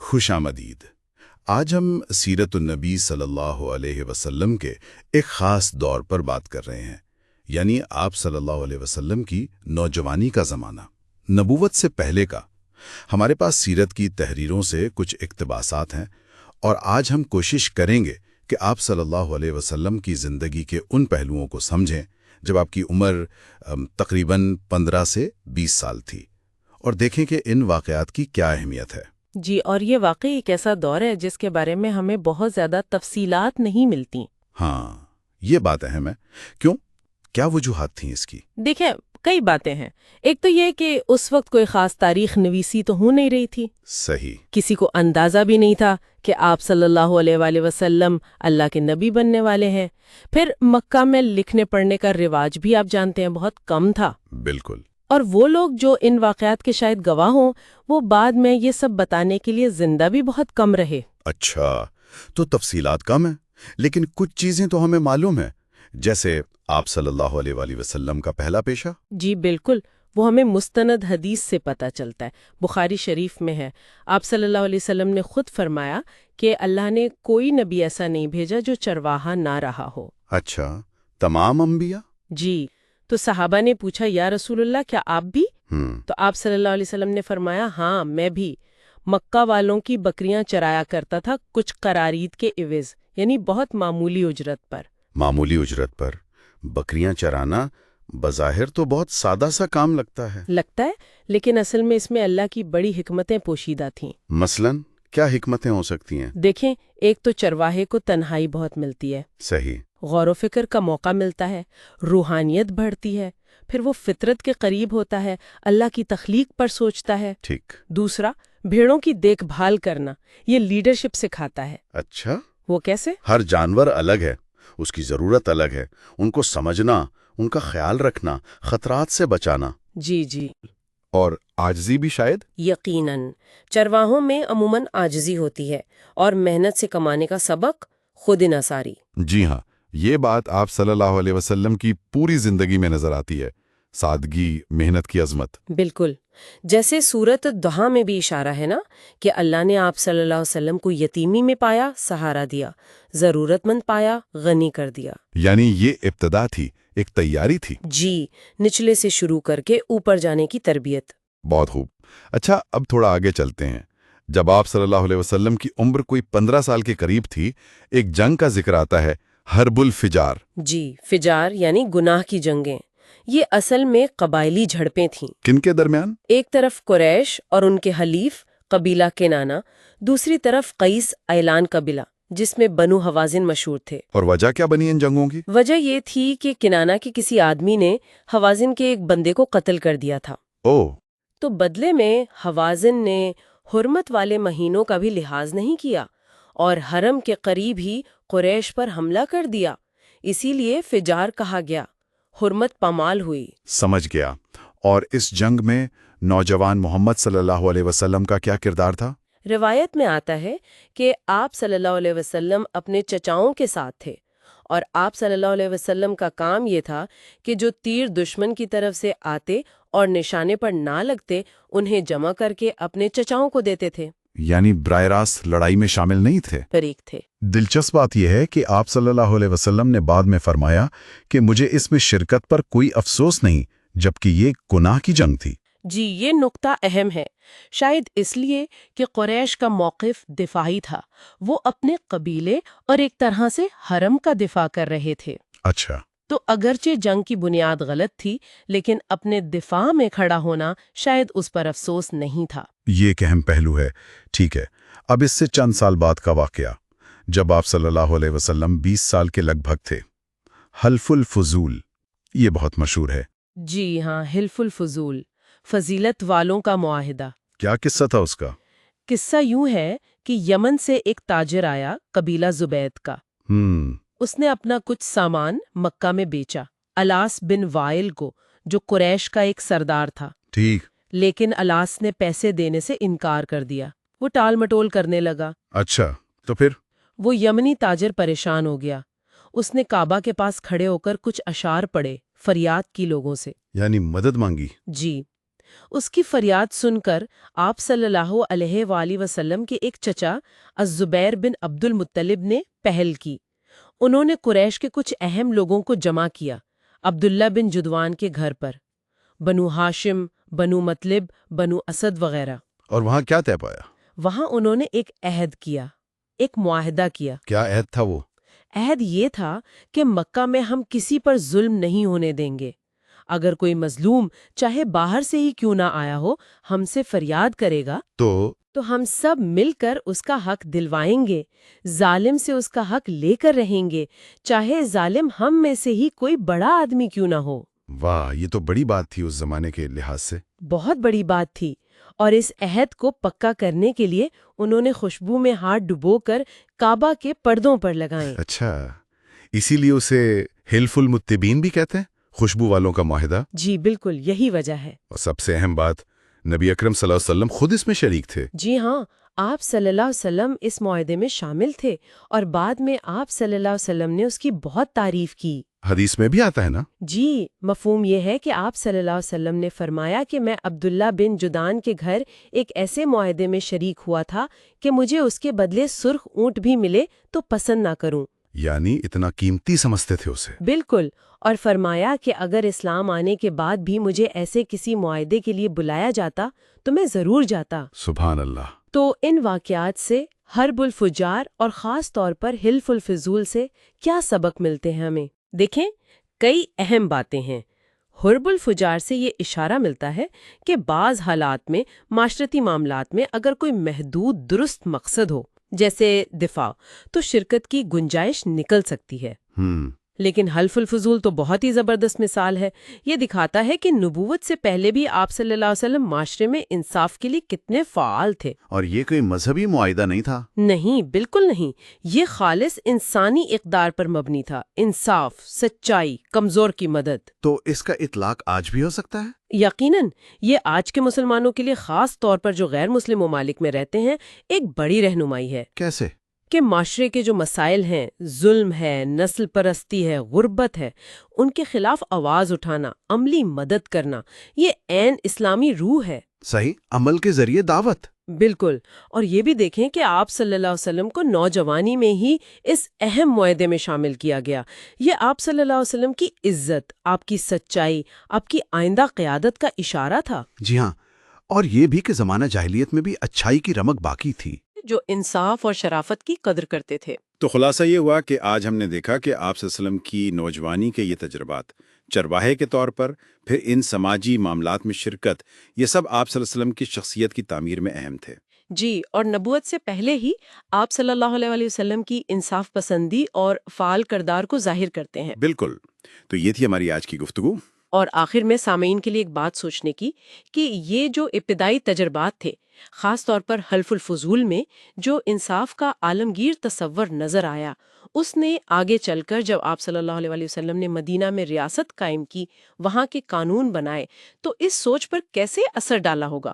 خوش آمدید۔ آج ہم سیرت النبی صلی اللہ علیہ وسلم کے ایک خاص دور پر بات کر رہے ہیں، یعنی آپ صلی اللہ علیہ وسلم کی نوجوانی کا زمانہ، نبوت سے پہلے کا۔ ہمارے پاس سیرت کی تحریروں سے کچھ اقتباسات ہیں، اور آج ہم کوشش کریں گے کہ آپ صلی اللہ علیہ وسلم کی زندگی کے ان پہلوؤں کو سمجھیں جب آپ کی عمر تقریباً 15 سے 20 سال تھی، اور دیکھیں کہ ان واقعات کی کیا اہمیت ہے۔ جی، اور یہ واقعی ایک ایسا دور ہے جس کے بارے میں ہمیں بہت زیادہ تفصیلات نہیں ملتی۔ ہاں، یہ بات اہم ہے۔ کیوں؟ کیا وجوہات تھیں اس کی؟ دیکھیں، کئی باتیں ہیں۔ ایک تو یہ کہ اس وقت کوئی خاص تاریخ نویسی تو ہو نہیں رہی تھی، صحیح۔ کسی کو اندازہ بھی نہیں تھا کہ آپ صلی اللہ علیہ وآلہ وسلم اللہ کے نبی بننے والے ہیں۔ پھر مکہ میں لکھنے پڑھنے کا رواج بھی آپ جانتے ہیں بہت کم تھا۔ بالکل۔ اور وہ لوگ جو ان واقعات کے شاید گواہ ہوں، وہ بعد میں یہ سب بتانے کے لیے زندہ بھی بہت کم رہے۔ اچھا، تو تفصیلات کم ہیں، لیکن کچھ چیزیں تو ہمیں معلوم ہیں، جیسے آپ صلی اللہ علیہ وآلہ وسلم کا پہلا پیشہ۔ جی بالکل، وہ ہمیں مستند حدیث سے پتہ چلتا ہے، بخاری شریف میں ہے۔ آپ صلی اللہ علیہ وسلم نے خود فرمایا کہ اللہ نے کوئی نبی ایسا نہیں بھیجا جو چرواہا نہ رہا ہو۔ اچھا، تمام انبیاء؟ جی، تو صحابہ نے پوچھا یا رسول اللہ کیا آپ بھی؟ تو آپ صلی اللہ علیہ وسلم نے فرمایا ہاں میں بھی۔ مکہ والوں کی بکریاں چرایا کرتا تھا کچھ قرارید کے عوض، یعنی بہت معمولی اجرت پر۔ معمولی اجرت پر بکریاں چرانا بظاہر تو بہت سادہ سا کام لگتا ہے۔ لیکن اصل میں اس میں اللہ کی بڑی حکمتیں پوشیدہ تھیں۔ مثلاً کیا حکمتیں ہو سکتی ہیں؟ دیکھیں، ایک تو چرواہے کو تنہائی بہت ملتی ہے، صحیح۔ غور و فکر کا موقع ملتا ہے، روحانیت بڑھتی ہے، پھر وہ فطرت کے قریب ہوتا ہے، اللہ کی تخلیق پر سوچتا ہے۔ ٹھیک۔ دوسرا، بھیڑوں کی دیکھ بھال کرنا، یہ لیڈرشپ سکھاتا ہے۔ اچھا، وہ کیسے؟ ہر جانور الگ ہے، اس کی ضرورت الگ ہے، ان کو سمجھنا، ان کا خیال رکھنا، خطرات سے بچانا۔ جی اور عاجزی بھی شاید؟ یقیناً، چرواہوں میں عموماً عاجزی ہوتی ہے، اور محنت سے کمانے کا سبق خود انحصاری۔ جی ہاں، یہ بات آپ صلی اللہ علیہ وسلم کی پوری زندگی میں نظر آتی ہے، سادگی، محنت کی عظمت۔ بالکل، جیسے سورۃ الضحیٰ میں بھی اشارہ ہے نا کہ اللہ نے آپ صلی اللہ علیہ وسلم کو یتیمی میں پایا، سہارا دیا، ضرورت مند پایا، غنی کر دیا۔ یعنی یہ ابتدا تھی، ایک تیاری تھی۔ جی، نچلے سے شروع کر کے اوپر جانے کی تربیت۔ بہت خوب۔ اچھا، اب تھوڑا آگے چلتے ہیں۔ جب آپ صلی اللہ علیہ وسلم کی عمر کوئی 15 سال کے قریب تھی، ایک جنگ کا ذکر آتا ہے، حرب الفجار۔ جی، فجار یعنی گناہ کی جنگیں۔ یہ اصل میں قبائلی جھڑپیں تھیں۔ کن کے درمیان؟ ایک طرف قریش اور ان کے حلیف قبیلہ کنانہ، دوسری طرف قیس اعلان قبیلہ جس میں بنو حوازن مشہور تھے۔ اور وجہ کیا بنی ان جنگوں کی؟ وجہ یہ تھی کہ کنانہ کے کسی آدمی نے حوازن کے ایک بندے کو قتل کر دیا تھا۔ اوہ! تو بدلے میں حوازن نے حرمت والے مہینوں کا بھی لحاظ نہیں کیا اور حرم کے قریب ہی قریش پر حملہ کر دیا، اسی لیے فجار کہا گیا، حرمت پامال ہوئی۔ سمجھ گیا۔ اور اس جنگ میں نوجوان محمد صلی اللہ علیہ وسلم کا کیا کردار تھا؟ روایت میں آتا ہے کہ آپ صلی اللہ علیہ وسلم اپنے چچاؤں کے ساتھ تھے، اور آپ صلی اللہ علیہ وسلم کا کام یہ تھا کہ جو تیر دشمن کی طرف سے آتے اور نشانے پر نہ لگتے انہیں جمع کر کے اپنے چچاؤں کو دیتے تھے۔ یعنی براہ راست لڑائی میں شامل نہیں تھے۔ فریق تھے۔ دلچسپ بات یہ ہے کہ آپ صلی اللہ علیہ وسلم نے بعد میں فرمایا کہ مجھے اس میں شرکت پر کوئی افسوس نہیں، جبکہ یہ گناہ کی جنگ تھی۔ جی، یہ نقطہ اہم ہے، شاید اس لیے کہ قریش کا موقف دفاعی تھا، وہ اپنے قبیلے اور ایک طرح سے حرم کا دفاع کر رہے تھے۔ اچھا۔ تو اگرچہ جنگ کی بنیاد غلط تھی، لیکن اپنے دفاع میں کھڑا ہونا شاید اس پر افسوس نہیں تھا۔ یہ ایک اہم پہلو ہے۔ ٹھیک ہے، اب اس سے چند سال بعد کا واقعہ، جب آپ صلی اللہ علیہ وسلم 20 سال کے لگ بھگ تھے۔ حلف الفضول، یہ بہت مشہور ہے۔ جی ہاں، حلف الفضول، فضیلت والوں کا معاہدہ۔ کیا قصہ تھا اس کا؟ قصہ یوں ہے کہ یمن سے ایک تاجر آیا، قبیلہ زبید کا۔ اس نے اپنا کچھ سامان مکہ میں بیچا الاس بن وائل کو، جو قریش کا ایک سردار تھا۔ ٹھیک۔ لیکن الاس نے پیسے دینے سے انکار کر دیا، وہ ٹال مٹول کرنے لگا۔ اچھا، تو پھر؟ وہ یمنی تاجر پریشان ہو گیا، اس نے کعبہ کے پاس کھڑے ہو کر کچھ اشعار پڑھے، فریاد کی لوگوں سے، یعنی مدد مانگی؟ جی، اس کی فریاد سن کر آپ صلی اللہ علیہ وآلہ وسلم کے ایک چچا الزبیر بن عبد المطلب نے پہل کی۔ انہوں نے قریش کے کچھ اہم لوگوں کو جمع کیا عبداللہ بن جدوان کے گھر پر، بنو ہاشم، بنو مطلب، بنو اسد وغیرہ۔ اور وہاں کیا طے پایا؟ وہاں انہوں نے ایک عہد کیا، ایک معاہدہ کیا۔ کیا عہد تھا وہ؟ عہد یہ تھا کہ مکہ میں ہم کسی پر ظلم نہیں ہونے دیں گے۔ اگر کوئی مظلوم چاہے باہر سے ہی کیوں نہ آیا ہو ہم سے فریاد کرے گا تو ہم سب مل کر اس کا حق دلوائیں گے، ظالم سے اس کا حق لے کر رہیں گے، چاہے ظالم ہم میں سے ہی کوئی بڑا آدمی کیوں نہ ہو۔ واہ، یہ تو بڑی بات تھی اس زمانے کے لحاظ سے۔ بہت بڑی بات تھی، اور اس عہد کو پکا کرنے کے لیے انہوں نے خوشبو میں ہاتھ ڈبو کر کعبہ کے پردوں پر لگائیں۔ اچھا، اسی لیے اسے حلف المتبین بھی کہتے ہیں، خوشبو والوں کا معاہدہ۔ جی بالکل، یہی وجہ ہے۔ اور سب سے اہم بات، نبی اکرم صلی اللہ علیہ وسلم خود اس میں شریک تھے۔ جی ہاں، آپ صلی اللہ علیہ وسلم اس معاہدے میں شامل تھے، اور بعد میں آپ صلی اللہ علیہ وسلم نے اس کی بہت تعریف کی۔ حدیث میں بھی آتا ہے نا؟ جی، مفہوم یہ ہے کہ آپ صلی اللہ علیہ وسلم نے فرمایا کہ میں عبداللہ بن جدان کے گھر ایک ایسے معاہدے میں شریک ہوا تھا کہ مجھے اس کے بدلے سرخ اونٹ بھی ملے تو پسند نہ کروں۔ یعنی اتنا قیمتی سمجھتے تھے اسے۔ بالکل، اور فرمایا کہ اگر اسلام آنے کے بعد بھی مجھے ایسے کسی معاہدے کے لیے بلایا جاتا تو میں ضرور جاتا۔ سبحان اللہ۔ تو ان واقعات سے حرب الفجار اور خاص طور پر حلف الفضول سے کیا سبق ملتے ہیں ہمیں؟ دیکھیں، کئی اہم باتیں ہیں۔ حرب الفجار سے یہ اشارہ ملتا ہے کہ بعض حالات میں، معاشرتی معاملات میں، اگر کوئی محدود درست مقصد ہو جیسے دفاع، تو شرکت کی گنجائش نکل سکتی ہے۔ لیکن حلف الفضول تو بہت ہی زبردست مثال ہے۔ یہ دکھاتا ہے کہ نبوت سے پہلے بھی آپ صلی اللہ علیہ وسلم معاشرے میں انصاف کے لیے کتنے فعال تھے۔ اور یہ کوئی مذہبی معاہدہ نہیں تھا؟ نہیں، بالکل نہیں، یہ خالص انسانی اقدار پر مبنی تھا، انصاف، سچائی، کمزور کی مدد۔ تو اس کا اطلاق آج بھی ہو سکتا ہے؟ یقیناً، یہ آج کے مسلمانوں کے لیے، خاص طور پر جو غیر مسلم ممالک میں رہتے ہیں، ایک بڑی رہنمائی ہے۔ کیسے؟ کہ معاشرے کے جو مسائل ہیں، ظلم ہے، نسل پرستی ہے، غربت ہے، ان کے خلاف آواز اٹھانا، عملی مدد کرنا، یہ عین اسلامی روح ہے۔ صحیح، عمل کے ذریعے دعوت۔ بالکل، اور یہ بھی دیکھیں کہ آپ صلی اللہ علیہ وسلم کو نوجوانی میں ہی اس اہم معاہدے میں شامل کیا گیا۔ یہ آپ صلی اللہ علیہ وسلم کی عزت، آپ کی سچائی، آپ کی آئندہ قیادت کا اشارہ تھا۔ جی ہاں، اور یہ بھی کہ زمانہ جاہلیت میں بھی اچھائی کی رمق باقی تھی، جو انصاف اور شرافت کی قدر کرتے تھے۔ تو خلاصہ یہ ہوا کہ آج ہم نے دیکھا کہ آپ صلی اللہ علیہ وسلم کی نوجوانی کے یہ تجربات، چرواہے کے طور پر، پھر ان سماجی معاملات میں شرکت، یہ سب آپ صلی اللہ علیہ وسلم کی شخصیت کی تعمیر میں اہم تھے۔ جی، اور نبوت سے پہلے ہی آپ صلی اللہ علیہ وسلم کی انصاف پسندی اور فعال کردار کو ظاہر کرتے ہیں۔ بالکل، تو یہ تھی ہماری آج کی گفتگو۔ اور آخر میں سامعین کے لیے ایک بات سوچنے کی کہ یہ جو ابتدائی تجربات تھے، خاص طور پر حلف الفضول میں جو انصاف کا عالمگیر تصور نظر آیا، اس نے آگے چل کر جب آپ صلی اللہ علیہ وسلم نے مدینہ میں ریاست قائم کی، وہاں کے قانون بنائے، تو اس سوچ پر کیسے اثر ڈالا ہوگا؟